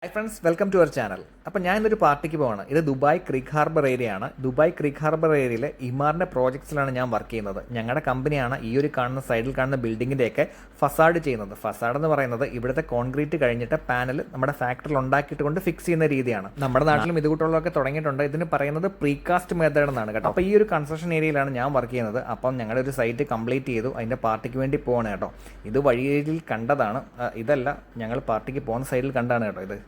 High friends, welcome to our channel. അപ്പോൾ ഞാൻ ഇന്നൊരു പാർട്ടിക്ക് പോവാണ്. ഇത് ദുബായ് ക്രീക്ക് ഹാർബർ ഏരിയ ആണ്. ദുബായ് ക്രീക്ക് ഹാർബർ ഏരിയയിലെ ഇമാറിൻ്റെ പ്രോജക്ട്സിലാണ് ഞാൻ വർക്ക് ചെയ്യുന്നത്. ഞങ്ങളുടെ കമ്പനിയാണ് ഈ ഒരു കാണുന്ന സൈഡിൽ കാണുന്ന ബിൽഡിങ്ങിൻ്റെയൊക്കെ ഫസാഡ് ചെയ്യുന്നത്. ഫസാഡ് എന്ന് പറയുന്നത് ഇവിടുത്തെ കോൺക്രീറ്റ് കഴിഞ്ഞിട്ട് പാനൽ നമ്മുടെ ഫാക്ടറിയിൽ ഉണ്ടാക്കിയിട്ട് കൊണ്ട് ഫിക്സ് ചെയ്യുന്ന രീതിയാണ്. നമ്മുടെ നാട്ടിലും ഇതുകൂട്ടുള്ളതൊക്കെ തുടങ്ങിയിട്ടുണ്ട്. ഇതിന് പറയുന്നത് പ്രീകാസ്റ്റ് മെത്തേഡ് എന്നാണ് കേട്ടോ. അപ്പോൾ ഈ ഒരു കൺസ്ട്രക്ഷൻ ഏരിയയിലാണ് ഞാൻ വർക്ക് ചെയ്യുന്നത്. അപ്പം ഞങ്ങളുടെ ഒരു സൈറ്റ് കംപ്ലീറ്റ് ചെയ്തു. അതിൻ്റെ പാർട്ടിക്ക് വേണ്ടി പോവാണ് കേട്ടോ. ഇത് വഴിയിൽ കണ്ടതാണ്, ഇതല്ല ഞങ്ങൾ പാർട്ടിക്ക് പോകുന്ന സൈഡിൽ കണ്ടാണ് കേട്ടോ ഇത്.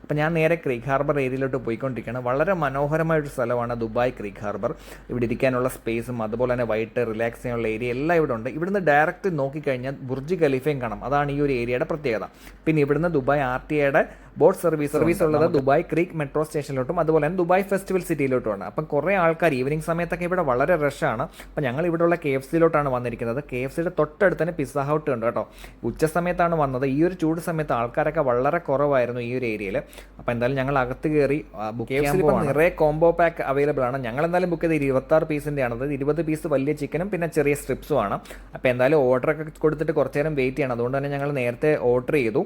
അപ്പം ഞാൻ നേരെ ക്രീക്ക് ഹാർബർ ഏരിയയിലോട്ട് പോയിക്കൊണ്ടിരിക്കുകയാണ്. വളരെ മനോഹരമായൊരു സ്ഥലമാണ് ദുബായ് ക്രീക്ക് ഹാർബർ. ഇവിടെ ഇരിക്കാനുള്ള സ്പേസും അതുപോലെ തന്നെ വൈകിട്ട് റിലാക്സ് ചെയ്യാനുള്ള ഏരിയ എല്ലാം ഇവിടെ ഉണ്ട്. ഇവിടുന്ന് ഡയറക്റ്റ് നോക്കിക്കഴിഞ്ഞാൽ ബുർജ് ഖലീഫയും കാണാം. അതാണ് ഈ ഒരു ഏരിയയുടെ പ്രത്യേകത. പിന്നെ ഇവിടുന്ന് ദുബായ് RTA ബോട്ട് സർവീസ് ഉള്ളത് ദുബായ് ക്രീക്ക് മെട്രോ സ്റ്റേഷനിലോട്ടും അതുപോലെ തന്നെ ദുബായ് ഫെസ്റ്റിവൽ സിറ്റിയിലോട്ടുമാണ്. അപ്പം കുറേ ആൾക്കാർ ഈവനിങ് സമയത്തൊക്കെ ഇവിടെ വളരെ റഷാണ്. അപ്പം ഞങ്ങൾ ഇവിടെയുള്ള KFCയിലോട്ടാണ് വന്നിരിക്കുന്നത്. KFCയുടെ തൊട്ടടുത്ത് തന്നെ പിസ്സ ഹട്ട് ഉണ്ട് കേട്ടോ. ഉച്ച സമയത്താണ് വന്നത്. ഈ ഒരു ചൂട് സമയത്ത് ആൾക്കാരൊക്കെ വളരെ കുറവായിരുന്നു ഈ ഒരു ഏരിയയിൽ. അപ്പോൾ എന്തായാലും ഞങ്ങൾ അകത്ത് കയറി ബുക്ക് ചെയ്യാൻ പോകും. നിറയെ കോംബോ പാക്ക് അവൈലബിൾ ആണ്. ഞങ്ങൾ എന്തായാലും ബുക്ക് ചെയ്ത് 26 പീസിൻ്റെ ആണ്. അതായത് 20 പീസ് വലിയ ചിക്കനും പിന്നെ ചെറിയ സ്ട്രിപ്സും ആണ്. അപ്പോൾ എന്തായാലും ഓർഡറൊക്കെ കൊടുത്തിട്ട് കുറച്ച് നേരം വെയിറ്റ് ചെയ്യണം. അതുകൊണ്ട് തന്നെ ഞങ്ങൾ നേരത്തെ ഓർഡർ ചെയ്തു.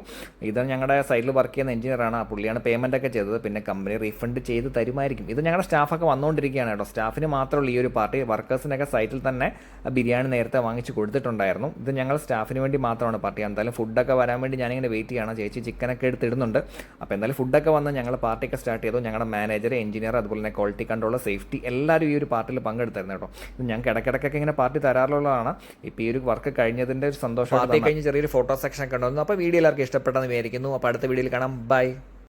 ഇത് ഞങ്ങളുടെ സൈഡിൽ വർക്ക് ചെയ്യുന്ന എഞ്ചിനീയറാണ്. ആ പുള്ളിയാണ് പേയ്മെൻ്റ് ഒക്കെ ചെയ്തത്. പിന്നെ കമ്പനി റീഫണ്ട് ചെയ്ത് തരുമായിരിക്കും. ഇത് ഞങ്ങളുടെ സ്റ്റാഫൊക്കെ വന്നുകൊണ്ടിരിക്കുകയാണ് കേട്ടോ. സ്റ്റാഫിന് മാത്രമുള്ള ഈ ഒരു പാർട്ടി. വർക്കേഴ്സിനൊക്കെ സൈറ്റിൽ തന്നെ ബിരിയാണി നേരത്തെ വാങ്ങിച്ച് കൊടുത്തിട്ടുണ്ടായിരുന്നു. ഇത് ഞങ്ങൾ സ്റ്റാഫിന് വേണ്ടി മാത്രമാണ് പാർട്ടി. എന്തായാലും ഫുഡൊക്കെ വരാൻ വേണ്ടി ഞാനിങ്ങനെ വെയിറ്റ് ചെയ്യണം. ചേച്ചി ചിക്കനൊക്കെ എടുത്തിടുന്നുണ്ട്. അപ്പോൾ എന്തായാലും ഫുഡൊക്കെ വന്ന് ഞങ്ങൾ പാർട്ടിയൊക്കെ സ്റ്റാർട്ട് ചെയ്തു. ഞങ്ങളുടെ മാനേജർ, എഞ്ചിനീയർ, അതുപോലെ തന്നെ ക്വാളിറ്റി കൺട്രോളർ, സേഫ്റ്റി എല്ലാവരും ഈ ഒരു പാർട്ടിയിൽ പങ്കെടുത്തായിരുന്നു കേട്ടോ. ഇത് ഞങ്ങൾക്ക് ഇടയ്ക്കിടയ്ക്കൊക്കെ ഇങ്ങനെ പാർട്ടി തരാറുള്ളതാണ്. ഇപ്പോൾ ഈ ഒരു വർക്ക് കഴിഞ്ഞതിൻ്റെ ഒരു സന്തോഷം. പാർട്ടി കഴിഞ്ഞ് ചെറിയൊരു ഫോട്ടോ സെക്ഷൻ ഒക്കെ ഉണ്ടായിരുന്നു. അപ്പോൾ വീഡിയോ എല്ലാവർക്കും ഇഷ്ടപ്പെട്ടെന്ന് വിചാരിക്കുന്നു. അപ്പോൾ അടുത്ത വീഡിയോയിൽ കാണാം. ബൈ.